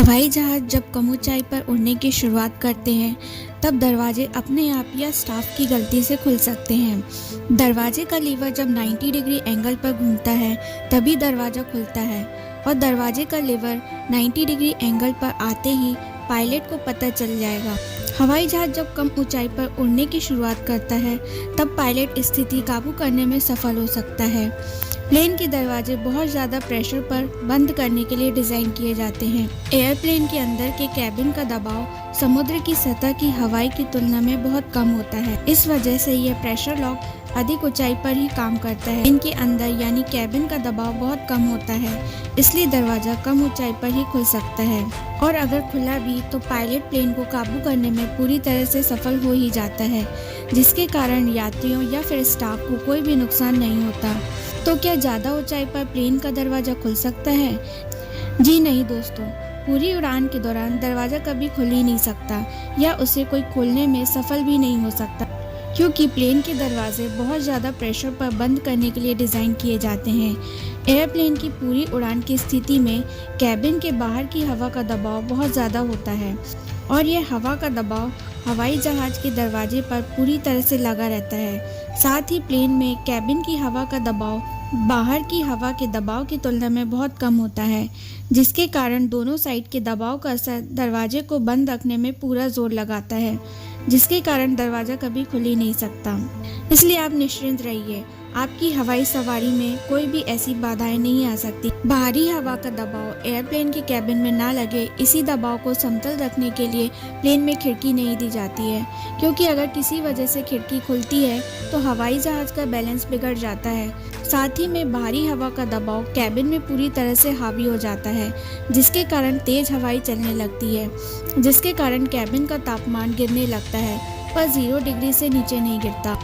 हवाई जहाज जब कम ऊंचाई पर उड़ने की शुरुआत करते हैं तब दरवाजे अपने आप या स्टाफ की गलती से खुल सकते हैं। दरवाजे का लीवर जब 90 डिग्री एंगल पर घूमता है तभी दरवाजा खुलता है और दरवाजे का लीवर 90 डिग्री एंगल पर आते ही पायलट को पता चल जाएगा। हवाई जहाज जब कम ऊंचाई पर उड़ने की शुरुआत करता है तब पायलट स्थिति काबू करने में सफल हो सकता है। प्लेन के दरवाजे बहुत ज़्यादा प्रेशर पर बंद करने के लिए डिज़ाइन किए जाते हैं। एयरप्लेन के अंदर के कैबिन का दबाव समुद्र की सतह की हवाई की तुलना में बहुत कम होता है। इस वजह से यह प्रेशर लॉक अधिक ऊंचाई पर ही काम करता है। इनके अंदर यानी कैबिन का दबाव बहुत कम होता है, इसलिए दरवाजा कम ऊंचाई पर ही खुल सकता है और अगर खुला भी तो पायलट प्लेन को काबू करने में पूरी तरह से सफल हो ही जाता है, जिसके कारण यात्रियों या फिर स्टाफ को कोई भी नुकसान नहीं होता। तो क्या ज़्यादा ऊंचाई पर प्लेन का दरवाजा खुल सकता है? जी नहीं दोस्तों, पूरी उड़ान के दौरान दरवाजा कभी खुल ही नहीं सकता या उसे कोई खोलने में सफल भी नहीं हो सकता, क्योंकि प्लेन के दरवाजे बहुत ज़्यादा प्रेशर पर बंद करने के लिए डिज़ाइन किए जाते हैं। एयरप्लेन की पूरी उड़ान की स्थिति में कैबिन के बाहर की हवा का दबाव बहुत ज़्यादा होता है और यह हवा का दबाव हवाई जहाज के दरवाजे पर पूरी तरह से लगा रहता है। साथ ही प्लेन में कैबिन की हवा का दबाव बाहर की हवा के दबाव की तुलना में बहुत कम होता है, जिसके कारण दोनों साइड के दबाव का असर दरवाजे को बंद रखने में पूरा जोर लगाता है, जिसके कारण दरवाजा कभी खुल ही नहीं सकता। इसलिए आप निश्चिंत रहिए, आपकी हवाई सवारी में कोई भी ऐसी बाधाएं नहीं आ सकती। बाहरी हवा का दबाव एयरप्लेन के कैबिन में ना लगे, इसी दबाव को समतल रखने के लिए प्लेन में खिड़की नहीं दी जाती है, क्योंकि अगर किसी वजह से खिड़की खुलती है तो हवाई जहाज का बैलेंस बिगड़ जाता है। साथ ही में बाहरी हवा का दबाव कैबिन में पूरी तरह से हावी हो जाता है, जिसके कारण तेज हवाई चलने लगती है, जिसके कारण कैबिन का तापमान गिरने लगता है पर 0 डिग्री से नीचे नहीं गिरता।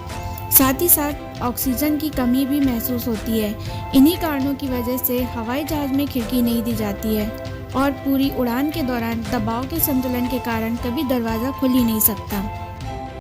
साथ ही साथ ऑक्सीजन की कमी भी महसूस होती है। इन्हीं कारणों की वजह से हवाई जहाज में खिड़की नहीं दी जाती है और पूरी उड़ान के दौरान दबाव के संतुलन के कारण कभी दरवाज़ा खुल ही नहीं सकता।